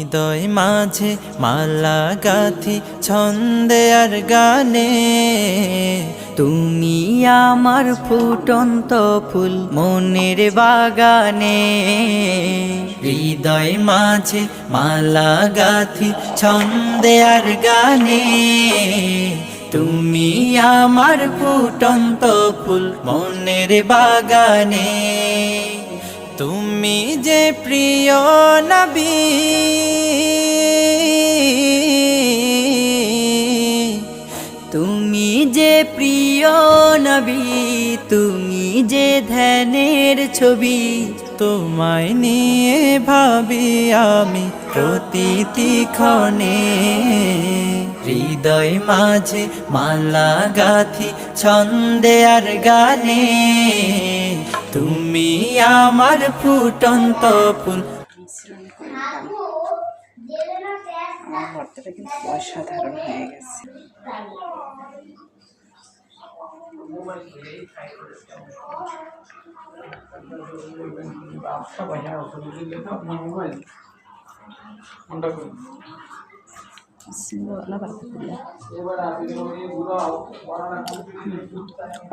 হৃদয় মাঝে মালা গাথি ছন্দে আর গানে, তুমি আমার ফুটন্ত ফুল মনের বাগানে। হৃদয় মাঝে মালা গাথি ছন্দে আর গানে, তুমি আমার ফুটন্ত ফুল মনের বাগানে। তুমি যে প্রিয় নবী, তুমি যে প্রিয় নবী, তুমি যে ধ্যানের ছবি, তোমায় নিয়ে ভাবি আমি প্রতিটি ক্ষণে। হৃদয় মাঝে মালা গাথি ছন্দে আর গানে, তুমি আমার ফুটন্ত ফুল। আমার ভর্তাটা কিন্তু অসাধারণ হয়ে গেছে।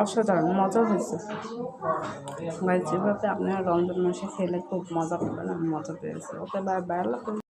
অসাধারণ মজা হয়েছে। যেভাবে আপনারা রমজান মাসে খেলে খুব মজা পাবেন, আমি মজা পেয়েছি। Okay bye bye.